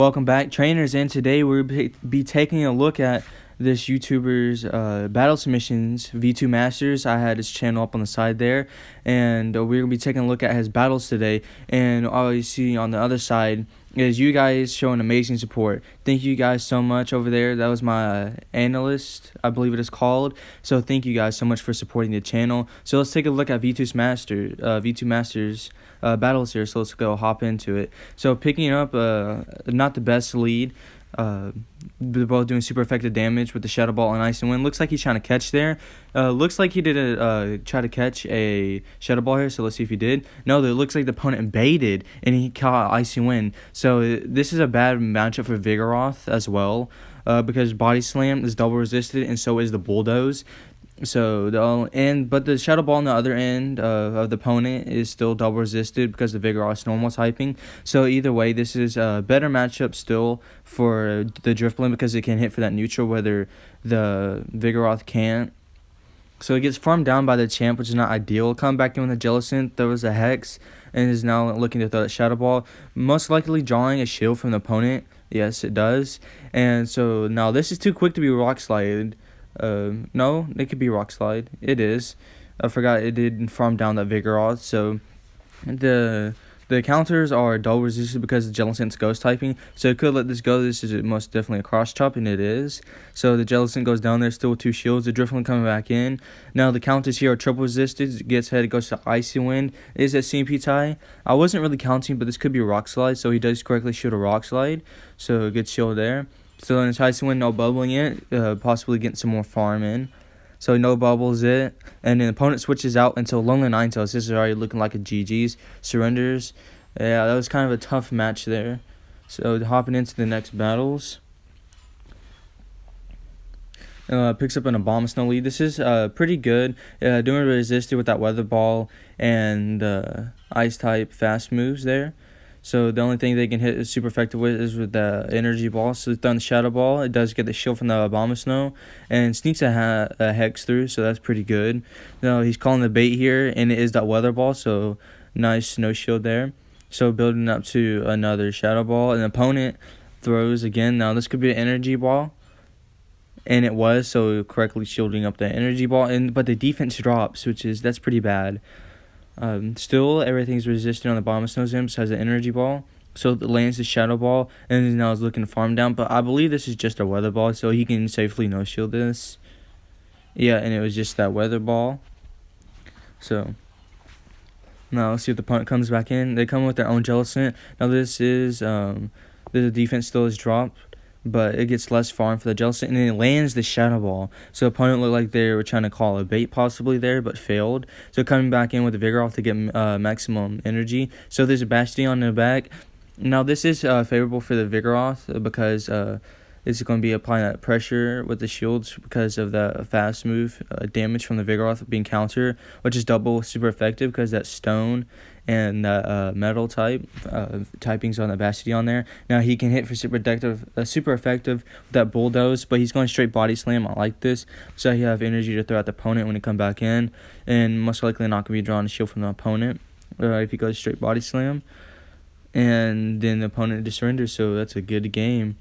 Welcome back, trainers, and today we'll be taking a look at this YouTuber's battle submissions, V2 Masters. I had his channel up on the side there, and we're going to be taking a look at his battles today. And all you see on the other side is you guys showing amazing support. Thank you guys so much over there. That was my analyst, I believe it is called. So thank you guys so much for supporting the channel. So let's take a look at V2 Masters battles here. So let's go hop into it. So picking up not the best lead. They're both doing super effective damage with the Shadow Ball and Icy Wind. Looks like he's trying to catch there. Looks like he did try to catch a Shadow Ball here, so let's see if he did. No, it looks like the opponent baited and he caught Icy Wind. So this is a bad matchup for Vigoroth as well, because Body Slam is double resisted and so is the Bulldoze. So but the Shadow Ball on the other end of the opponent is still double resisted because the Vigoroth's normal typing. So either way, this is a better matchup still for the drifblim because it can hit for that neutral, whether the Vigoroth can't. So it gets farmed down by the champ, which is not ideal. Come back in with a jelecent, throws a hex, and is now looking to throw that Shadow Ball, most likely drawing a shield from the opponent. Yes, it does. And so now this is too quick to be rock slided. No, it could be rock slide. It is. I forgot it did farm down that Vigoroth. So the counters are double resisted because the jelecent's ghost typing. So it could let this go. This is most definitely a cross chop, and it is. So the jelecent goes down there still with 2 shields. The drifblim coming back in. Now the counters here are triple resisted. Gets hit. It goes to Icy Wind. Is a CMP tie. I wasn't really counting, but this could be a rock slide. So he does correctly shield a rock slide. So a good shield there. So then it's Icy Wind, no bubbling it, possibly getting some more farm in. So no bubbles it. And then the opponent switches out until Lonely Ninetales. This is already looking like a GG's. Surrenders. Yeah, that was kind of a tough match there. So hopping into the next battles. Picks up an Abomasnow lead. This is pretty good. Doing resisted with that Weather Ball and Ice type fast moves there. So the only thing they can hit is super effective with is with the Energy Ball. So throwing the Shadow Ball, it does get the shield from the Abomasnow and sneaks a Hex through, so that's pretty good. Now he's calling the bait here, and it is that Weather Ball, so nice no shield there. So building up to another Shadow Ball, and the opponent throws again. Now this could be an Energy Ball, and it was, so correctly shielding up the Energy Ball, but the defense drops, that's pretty bad. Still, everything's resistant on the Abomasnow's end besides the Energy Ball. So it lands the Shadow Ball, and now is looking to farm down. But I believe this is just a Weather Ball, so he can safely no-shield this. Yeah, and it was just that Weather Ball. So now let's see if the opponent comes back in. They come with their own jelecent. Now this is, the defense still is dropped, but it gets less farm for the jelecent, and then it lands the Shadow Ball. So the opponent looked like they were trying to call a bait possibly there, but failed. So coming back in with the Vigoroth to get maximum energy. So there's a Bastion on the back. Now this is favorable for the Vigoroth because it's going to be applying that pressure with the shields because of the fast move damage from the Vigoroth being counter, which is double super effective because that stone and metal typings on the Bastion on there. Now he can hit for super effective with that Bulldoze, but he's going straight Body Slam. I like this, so he have energy to throw at the opponent when he come back in, and most likely not going to be drawing a shield from the opponent if he goes straight Body Slam, and then the opponent just surrenders. So that's a good game.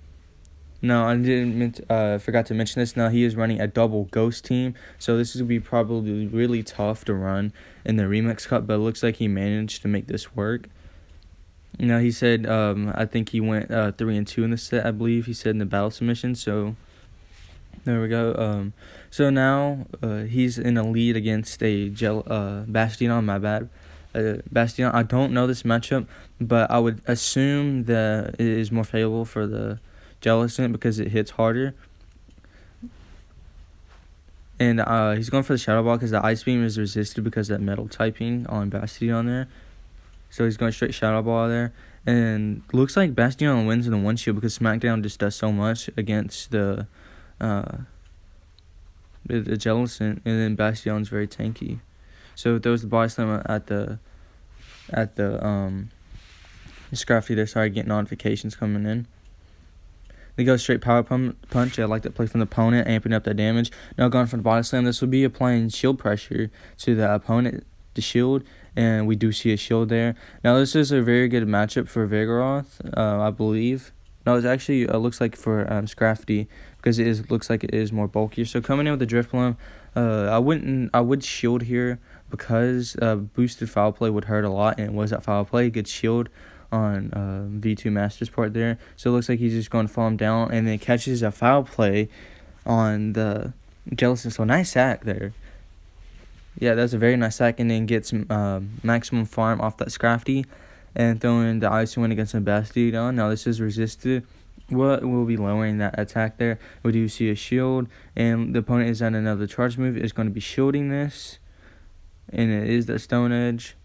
No, I forgot to mention this. Now he is running a double GOHST team, so this is going to be probably really tough to run in the REMIX Cup, but it looks like he managed to make this work. Now he said, I think he went 3-2 in the set, I believe he said in the battle submission, so there we go. So now he's in a lead against a Bastion, my bad. Bastion, I don't know this matchup, but I would assume that it is more favorable for the jelecent because it hits harder. And he's going for the Shadow Ball because the Ice Beam is resisted because of that metal typing on Bastion on there. So he's going straight Shadow Ball there. And looks like Bastion wins in the one shield because SmackDown just does so much against the jelecent, and then Bastion's very tanky. So it throws the Body Slam at the Scrafty there. Sorry, getting notifications coming in. They go straight power punch. I like that play from the opponent, amping up that damage. Now going for the Body Slam. This will be applying shield pressure to the opponent, the shield, and we do see a shield there. Now this is a very good matchup for Vigoroth, I believe. No, it's actually looks like for Scrafty, because looks like it is more bulkier. So coming in with the drifblim, I would shield here, because boosted foul play would hurt a lot, and it was that foul play, good shield on V2 Masters part there. So it looks like he's just going to fall him down, and then catches a foul play on the jelecent. So nice sack there. Yeah, that's a very nice sack, and then gets maximum farm off that Scrafty, and throwing the Icy Wind against the Bastille. Now this is resisted. What will be lowering that attack there? We do see a shield, and the opponent is at another charge move. Is going to be shielding this, and it is the Stone Edge.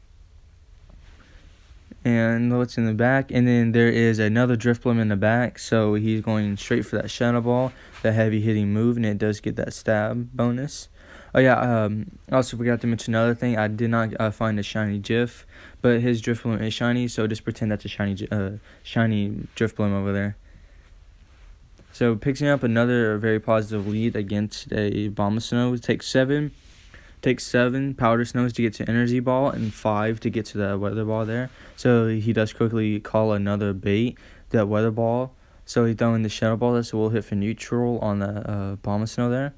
And what's in the back? And then there is another Drifblim in the back, so he's going straight for that Shadow Ball, the heavy hitting move, and it does get that stab bonus. Oh yeah, I also forgot to mention another thing. I did not find a shiny GIF, but his Drifblim is shiny, so just pretend that's a shiny Drifblim over there. So picking up another very positive lead against a Abomasnow. Takes 7 Powder Snows to get to Energy Ball, and 5 to get to the Weather Ball there. So he does quickly call another bait, that Weather Ball. So he's throwing the Shadow Ball, so we'll hit for neutral on the Abomasnow there.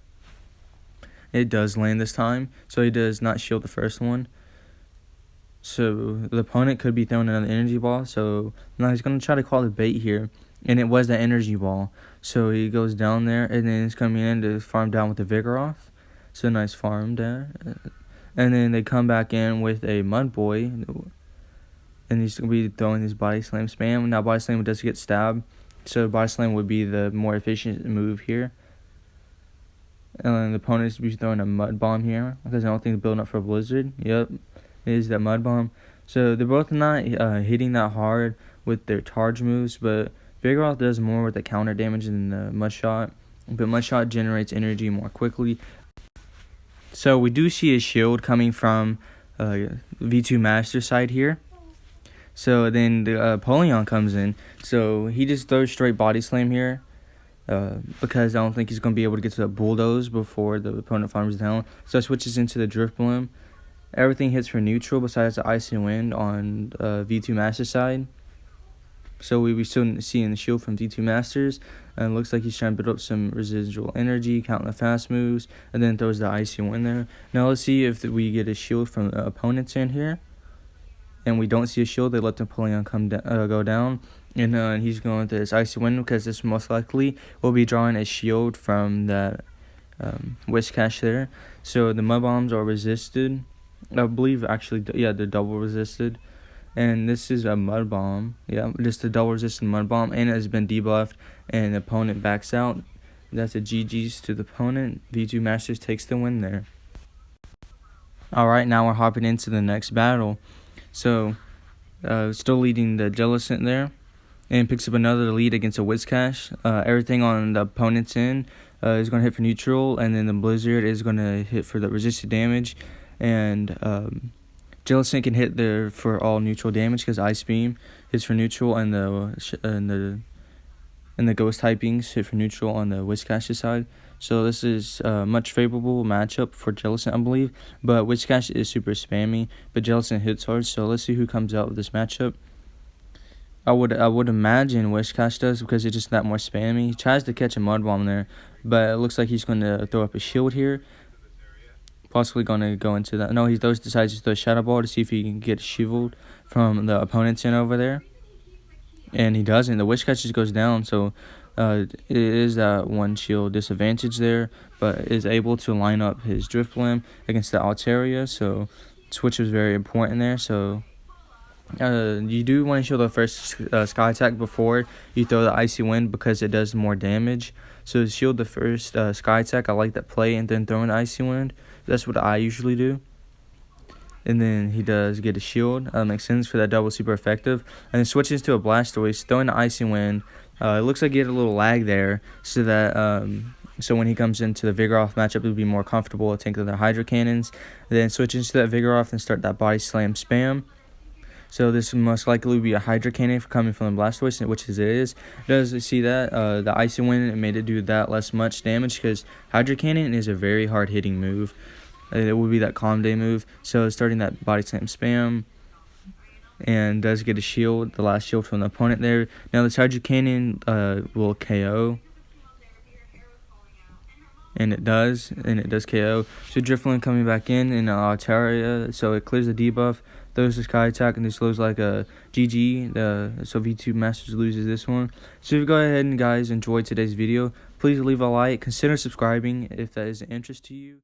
It does land this time, so he does not shield the first one. So the opponent could be throwing another Energy Ball, so now he's going to try to call the bait here. And it was the Energy Ball, so he goes down there, and then he's coming in to farm down with the Vigoroth. So nice farm there. And then they come back in with a Mud Boy, and he's going to be throwing his Body Slam spam. Now Body Slam does get stabbed, so Body Slam would be the more efficient move here. And then the opponent is throwing a Mud Bomb here, because I don't think they're building up for a Blizzard. Yep, it is that Mud Bomb. So they're both not hitting that hard with their charge moves, but Vigoroth does more with the counter damage than the Mud Shot. But Mud Shot generates energy more quickly. So we do see a shield coming from V2 Master side here. So then the Apollyon comes in. So he just throws straight Body Slam here. Because I don't think he's going to be able to get to the Bulldoze before the opponent farms down. So it switches into the Drifblim. Everything hits for neutral besides the Icy Wind on V2 Master side. So we still seeing the shield from V2 Masters. And it looks like he's trying to build up some residual energy, counting the fast moves, and then throws the Icy Wind there. Now let's see if we get a shield from the opponents in here. And we don't see a shield. They let the Apollyon go down. And he's going to his Icy Wind, because this most likely will be drawing a shield from that Whiscash there. So the Mud Bombs are resisted. I believe actually, yeah, they're double resisted. And this is a Mud Bomb. Yeah, just a double resistant Mud Bomb. And it has been debuffed. And the opponent backs out. That's a GG's to the opponent. V2 Masters takes the win there. Alright, now we're hopping into the next battle. So, still leading the jelecent there. And picks up another lead against a Whiscash. Everything on the opponent's end is going to hit for neutral. And then the Blizzard is going to hit for the resisted damage. And jelecent can hit there for all neutral damage, because Ice Beam hits for neutral, and the Ghost typings hit for neutral on the Whiscash's side. So this is a much favorable matchup for jelecent, I believe. But Whiscash is super spammy, but jelecent hits hard. So let's see who comes out with this matchup. I would imagine Whiscash does, because it's just that more spammy. He tries to catch a Mud Bomb there, but it looks like he's going to throw up a shield here. Possibly going to go into that. No, he decides to throw a Shadow Ball to see if he can get shiveled from the opponent's end over there. And he doesn't. The Whiscash just goes down, so it is that one shield disadvantage there, but is able to line up his Drifblim against the Altaria, so switch was very important there. So you do want to shield the first Sky Attack before you throw the Icy Wind, because it does more damage. So shield the first Sky Attack. I like that play, and then throwing the Icy Wind. That's what I usually do. And then he does get a shield. Makes sense for that double, super effective. And then switches to a Blastoise, throwing the Icy Wind. It looks like he had a little lag there, so that so when he comes into the Vigoroth matchup, it would be more comfortable to tank the Hydro Cannons. Then switches to that Vigoroth and start that Body Slam spam. So this most likely be a Hydro Cannon coming from the Blastoise, which it is. Does see that the Icy Wind, it made it do that less much damage, because Hydro Cannon is a very hard hitting move. It would be that Calm Day move. So starting that Body Slam spam. and does get a shield, the last shield from the opponent there. Now this Hydro Cannon will KO. And it does KO. So drifblim coming back in Altaria, so it clears the debuff, throws the sky attack, and this looks like a GG. So V2 Masters loses this one. So if you go ahead and guys enjoyed today's video, please leave a like, consider subscribing if that is of interest to you.